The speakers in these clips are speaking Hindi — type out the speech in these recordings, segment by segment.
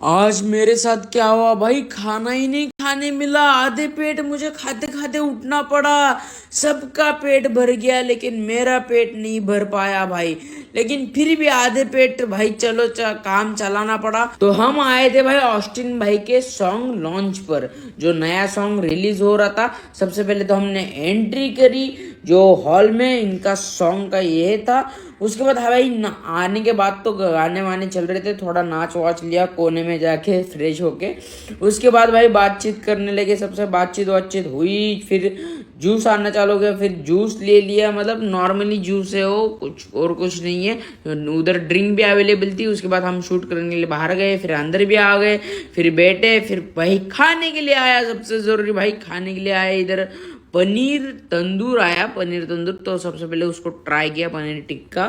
आज मेरे साथ क्या हुआ भाई, खाना ही नहीं खाने मिला। आधे पेट मुझे खाते खाते उठना पड़ा। सबका पेट भर गया लेकिन मेरा पेट नहीं भर पाया भाई। लेकिन फिर भी आधे पेट भाई चलो काम चलाना पड़ा। तो हम आए थे भाई ऑस्टिन भाई के सॉन्ग लॉन्च पर, जो नया सॉन्ग रिलीज हो रहा था। सबसे पहले तो हमने एंट्री करी जो हॉल में इनका सॉन्ग का ये था। उसके बाद भाई आने के बाद तो गाने वाने चल रहे थे, थोड़ा नाच वाच लिया कोने में जाके फ्रेश होके। उसके बाद भाई बातचीत करने लगे, सबसे बातचीत वातचीत हुई। फिर जूस आना चालू हो गया, फिर जूस ले लिया। मतलब नॉर्मली जूस है वो, कुछ और कुछ नहीं है। उधर ड्रिंक भी अवेलेबल थी। उसके बाद हम शूट करने के लिए बाहर गए, फिर अंदर भी आ गए, फिर बैठे, फिर भाई खाने के लिए आया। सबसे जरूरी भाई खाने के लिए आया इधर पनीर तंदूर आया। पनीर तंदूर तो सबसे पहले उसको ट्राई किया, पनीर टिक्का।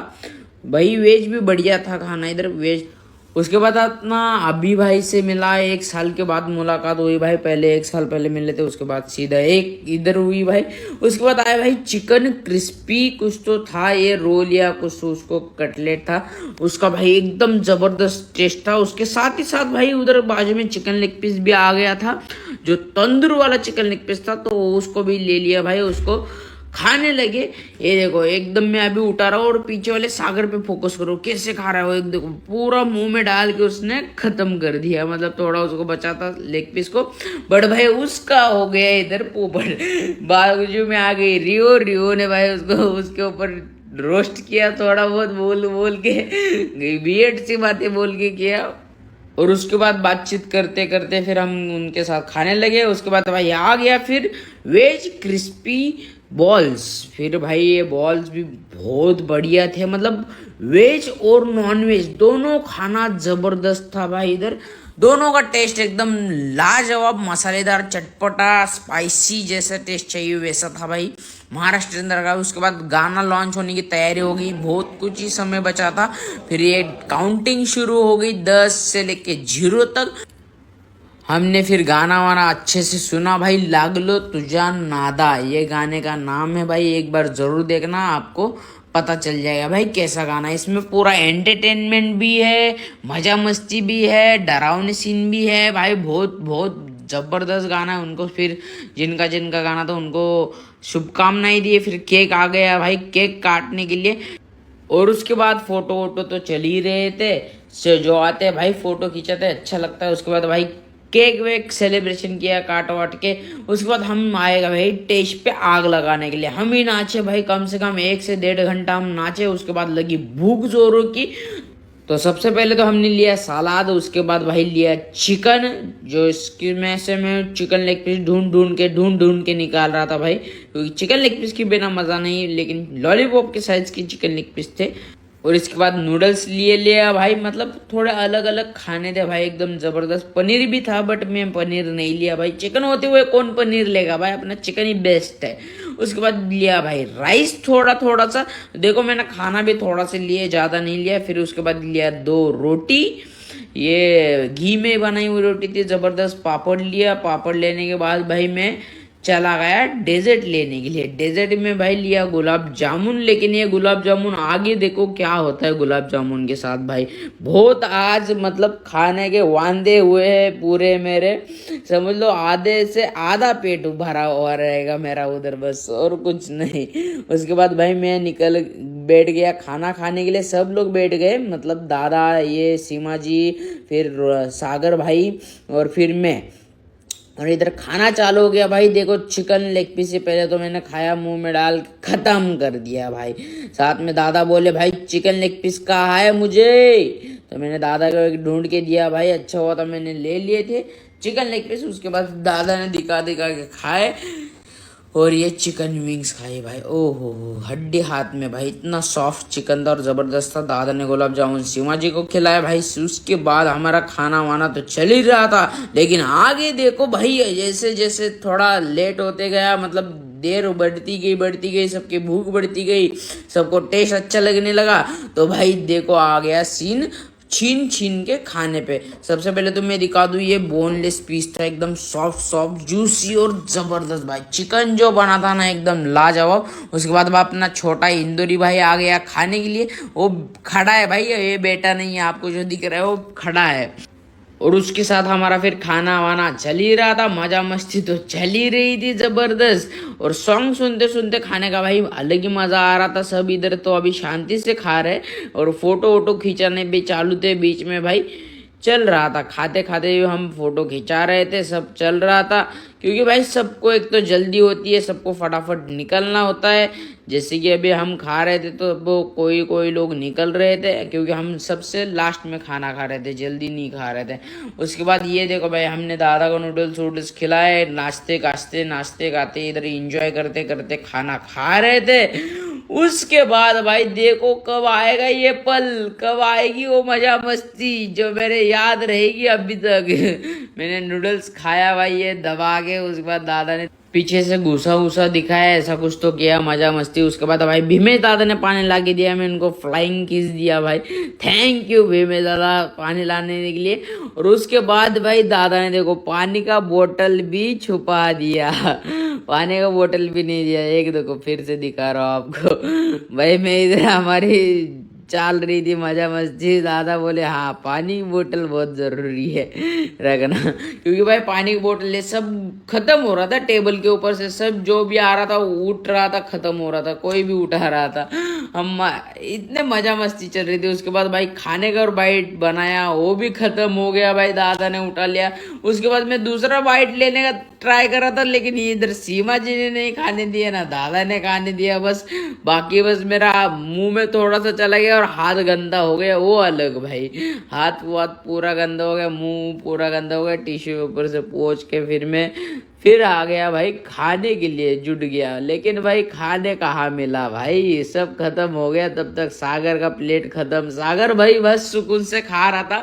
भाई वेज भी बढ़िया था खाना इधर, वेज। उसके बाद अपना अभी भाई से मिला, 1 साल के बाद मुलाकात हुई भाई। पहले 1 साल पहले मिले थे, उसके बाद सीधा एक इधर हुई भाई। उसके बाद आया भाई चिकन क्रिस्पी, कुछ तो था ये रोल या कुछ तो उसको कटलेट था उसका भाई, एकदम जबरदस्त टेस्ट था। उसके साथ ही साथ भाई उधर बाजू में चिकन लेग पीस भी आ गया था, जो तंदूर वाला चिकन लेग पीस था, तो उसको भी ले लिया भाई। उसको खाने लगे। ये देखो एकदम मैं अभी उठा रहा हूँ और पीछे वाले सागर पे फोकस करो कैसे खा रहा है वो। एक देखो पूरा मुंह में डाल के उसने खत्म कर दिया। मतलब थोड़ा उसको बचा था लेग पीस को, बट भाई उसका हो गया इधर पोपट। बाजू में आ गई रियो। रियो ने भाई उसको उसके ऊपर रोस्ट किया, थोड़ा बहुत बोल बोल के वियर्ड सी बातें बोल के किया। और उसके बाद बातचीत करते करते फिर हम उनके साथ खाने लगे। उसके बाद भाई आ गया फिर वेज क्रिस्पी बॉल्स। फिर भाई ये बॉल्स भी बहुत बढ़िया थे। मतलब वेज और नॉन वेज दोनों खाना जबरदस्त था भाई इधर। दोनों का टेस्ट एकदम लाजवाब, मसालेदार, चटपटा, स्पाइसी जैसा टेस्ट चाहिए वैसा था भाई, महाराष्ट्र अंदर का। उसके बाद गाना लॉन्च होने की तैयारी हो गई, बहुत कुछ ही समय बचा था। फिर ये काउंटिंग शुरू हो गई 10 से लेके 0 तक। हमने फिर गाना वाना अच्छे से सुना भाई। लागलो तुझा नादा ये गाने का नाम है भाई, एक बार जरूर देखना, आपको पता चल जाएगा भाई कैसा गाना है। इसमें पूरा एंटरटेनमेंट भी है, मजा मस्ती भी है, डरावनी सीन भी है भाई। बहुत बहुत जबरदस्त गाना है। उनको फिर जिनका जिनका गाना था उनको शुभकामनाएं दिए। फिर केक आ गया भाई, केक काटने के लिए। और उसके बाद फोटो वोटो तो चल ही रहे थे, जो आते हैं भाई फोटो खींचाते हैं, अच्छा लगता है। उसके बाद भाई केक वेक सेलिब्रेशन किया काट वाट के। उसके बाद हम आएगा भाई टेज पे आग लगाने के लिए। हम ही नाचे भाई, कम से कम 1 से 1.5 घंटा हम नाचे। उसके बाद लगी भूख जोरों की। तो सबसे पहले तो हमने लिया सलाद, उसके बाद भाई लिया चिकन, जो इसकी में से मैं चिकन लेग पीस ढूंढ ढूंढ के निकाल रहा था भाई, क्योंकि चिकन लेग पीस की बिना मजा नहीं। लेकिन लॉलीपॉप के साइज की चिकन लेग पीस थे। और इसके बाद नूडल्स लिए लिया भाई। मतलब थोड़े अलग अलग खाने थे भाई, एकदम जबरदस्त। पनीर भी था बट मैं पनीर नहीं लिया भाई, चिकन होते हुए कौन पनीर लेगा भाई, अपना चिकन ही बेस्ट है। उसके बाद लिया भाई राइस थोड़ा थोड़ा सा। देखो मैंने खाना भी थोड़ा सा लिए, ज्यादा नहीं लिया। फिर उसके बाद लिया 2 रोटी, ये घी में बनाई हुई रोटी थी, जबरदस्त। पापड़ लिया। पापड़ लेने के बाद भाई मैं चला गया डेजर्ट लेने के लिए। डेजर्ट में भाई लिया गुलाब जामुन। लेकिन ये गुलाब जामुन आगे देखो क्या होता है गुलाब जामुन के साथ भाई। बहुत आज मतलब खाने के वांदे हुए हैं पूरे मेरे, समझ लो आधे से आधा पेट भरा हुआ रहेगा मेरा उधर, बस और कुछ नहीं। उसके बाद भाई मैं निकल बैठ गया खाना खाने के लिए। सब लोग बैठ गए, मतलब दादा, ये सीमा जी, फिर सागर भाई और फिर मैं। और इधर खाना चालू हो गया भाई। देखो चिकन लेग पीस से पहले तो मैंने खाया, मुंह में डाल खत्म कर दिया भाई। साथ में दादा बोले भाई चिकन लेग पीस कहाँ है मुझे, तो मैंने दादा को एक ढूंढ के दिया भाई। अच्छा हुआ था मैंने ले लिए थे चिकन लेग पीस। उसके बाद दादा ने दिखा दिखा के खाए। और ये चिकन विंग्स खाई भाई, ओहो हड्डी हाथ में भाई, इतना सॉफ्ट चिकन था और जबरदस्त था। दादा ने गुलाब जामुन सीमा जी को खिलाया भाई। उसके बाद हमारा खाना वाना तो चल ही रहा था। लेकिन आगे देखो भाई, जैसे जैसे थोड़ा लेट होते गया, मतलब देर बढ़ती गई, सबकी भूख बढ़ती गई, सबको टेस्ट अच्छा लगने लगा। तो भाई देखो आ गया सीन छीन छीन के खाने पे। सबसे पहले तो मैं दिखा दूं, ये बोनलेस पीस था, एकदम सॉफ्ट सॉफ्ट जूसी और जबरदस्त भाई। चिकन जो बना था ना एकदम लाजवाब। उसके बाद अपना छोटा इंदौरी भाई आ गया खाने के लिए। वो खड़ा है भाई, ये बेटा नहीं है, आपको जो दिख रहा है वो खड़ा है। और उसके साथ हमारा फिर खाना वाना चल ही रहा था, मजा मस्ती तो चल ही रही थी जबरदस्त। और सॉन्ग सुनते सुनते खाने का भाई अलग ही मजा आ रहा था। सब इधर तो अभी शांति से खा रहे और फोटो वोटो खींचाने भी चालू थे बीच में भाई, चल रहा था। खाते खाते हम फोटो खिंचा रहे थे, सब चल रहा था। क्योंकि भाई सबको एक तो जल्दी होती है, सबको फटाफट निकलना होता है। जैसे कि अभी हम खा रहे थे तो वो कोई कोई लोग निकल रहे थे, क्योंकि हम सबसे लास्ट में खाना खा रहे थे, जल्दी नहीं खा रहे थे। उसके बाद ये देखो भाई, हमने दादा को नूडल्स वूडल्स खिलाए, नाचते गाते इधर इंजॉय करते करते खाना खा रहे थे। उसके बाद भाई देखो कब आएगा ये पल, कब आएगी वो मजा मस्ती जो मेरे याद रहेगी अभी तक। मैंने नूडल्स खाया भाई ये दबा के, उसके बाद दादा ने पीछे से घुसा घुसा दिखाया, ऐसा कुछ तो किया मजा मस्ती। उसके बाद भाई भीमेश दादा ने पानी ला के दिया, मैं उनको फ्लाइंग किस दिया भाई, थैंक यू भीमेश दादा पानी लाने के लिए। और उसके बाद भाई दादा ने देखो पानी का बोतल भी छुपा दिया, पानी का बोतल भी नहीं दिया। एक देखो फिर से दिखा रहा हूँ आपको भाई, मैं इधर हमारी चल रही थी मजा मस्ती, दादा बोले हाँ पानी की बोतल बहुत जरूरी है रखना, क्योंकि भाई पानी की बोतल ये सब खत्म हो रहा था टेबल के ऊपर से, सब जो भी आ रहा था उठ रहा था, खत्म हो रहा था, कोई भी उठा रहा था। हम इतने मजा मस्ती चल रही थी। उसके बाद भाई खाने का और बाइट बनाया, वो भी खत्म हो गया भाई, दादा ने उठा लिया। उसके बाद मैं दूसरा बाइट लेने का ट्राई कर रहा था, लेकिन इधर सीमा जी ने नहीं खाने दिया, ना दादा ने खाने दिया। बस बाकी बस मेरा मुंह में थोड़ा सा चला गया और हाथ गंदा हो गया, वो अलग भाई, हाथ पूरा गंदा हो गया, मुंह पूरा गंदा हो गया। टिश्यू पेपर से पोंछ के फिर आ गया भाई खाने के लिए, जुट गया। लेकिन भाई खाने कहाँ मिला भाई, सब खत्म हो गया। तब तक सागर का प्लेट खत्म। सागर भाई बस सुकून से खा रहा था,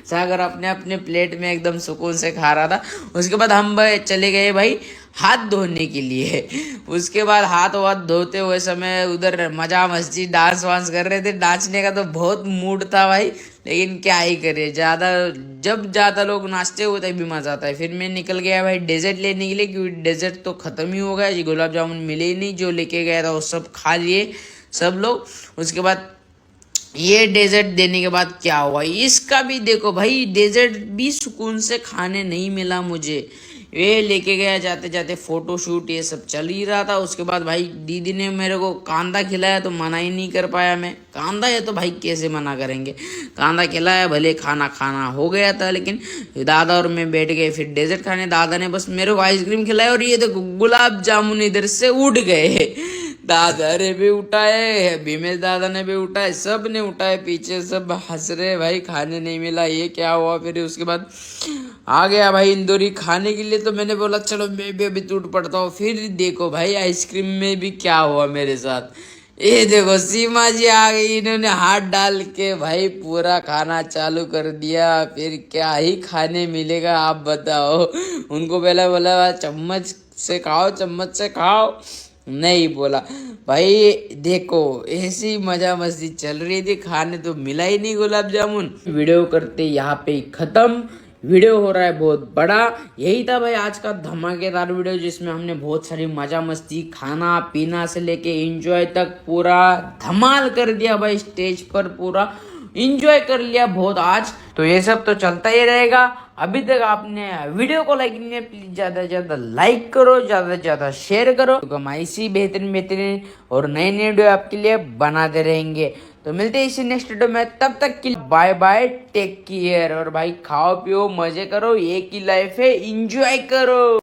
सागर अपने अपने प्लेट में एकदम सुकून से खा रहा था। उसके बाद हम भाई चले गए भाई हाथ धोने के लिए। उसके बाद हाथ वाथ धोते हुए समय उधर मजा मस्ती डांस वांस कर रहे थे। नाचने का तो बहुत मूड था भाई, लेकिन क्या ही करे, जब ज्यादा लोग नाचते हुए तभी मजा आता है। फिर मैं निकल गया भाई डेजर्ट लेने के लिए, क्योंकि डेजर्ट तो खत्म ही हो गया जी, गुलाब जामुन मिले ही नहीं, जो लेके गया था वो सब खा लिए सब लोग। उसके बाद ये डेजर्ट देने के बाद क्या हुआ, इसका भी देखो भाई, डेजर्ट भी सुकून से खाने नहीं मिला मुझे। ये लेके गया जाते जाते फोटो शूट ये सब चल ही रहा था। उसके बाद भाई दीदी ने मेरे को कांदा खिलाया, तो मना ही नहीं कर पाया मैं। कांदा है तो भाई कैसे मना करेंगे, कांदा खिलाया, भले खाना हो गया था। लेकिन दादा और मैं बैठ गए फिर डेजर्ट खाने। दादा ने बस मेरे को आइसक्रीम खिलाया, और ये देखो गुलाब जामुन इधर से उड़ गए। दादा ने भी उठाए, भीमेश दादा ने भी उठाए, सब ने उठाए, पीछे सब हंस रहे भाई, खाने नहीं मिला, ये क्या हुआ। फिर उसके बाद आ गया भाई इंदौरी खाने के लिए, तो मैंने बोला चलो मैं भी अभी टूट पड़ता हूँ। फिर देखो भाई आइसक्रीम में भी क्या हुआ मेरे साथ, ये देखो सीमा जी आ गई, इन्होंने हाथ डाल के भाई पूरा खाना चालू कर दिया। फिर क्या ही खाने मिलेगा आप बताओ। उनको पहले बोला चम्मच से खाओ, नहीं बोला भाई। देखो ऐसी मजा मस्ती चल रही थी, खाने तो मिला ही नहीं गुलाब जामुन। वीडियो करते यहाँ पे ही खत्म, वीडियो हो रहा है बहुत बड़ा। यही था भाई आज का धमाकेदार वीडियो, जिसमें हमने बहुत सारी मजा मस्ती, खाना पीना से लेके एंजॉय तक पूरा धमाल कर दिया भाई। स्टेज पर पूरा एंजॉय कर लिया बहुत आज। तो ये सब तो चलता ही रहेगा। अभी तक आपने वीडियो को लाइक नहीं किया, प्लीज ज्यादा से ज्यादा लाइक करो, ज्यादा से ज्यादा शेयर करो, तो हम ऐसी बेहतरीन और नए वीडियो आपके लिए बनाते रहेंगे। तो मिलते हैं इसी नेक्स्ट वीडियो में, तब तक के लिए बाय बाय, टेक केयर। और भाई खाओ पियो मजे करो, एक ही लाइफ है, एंजॉय करो।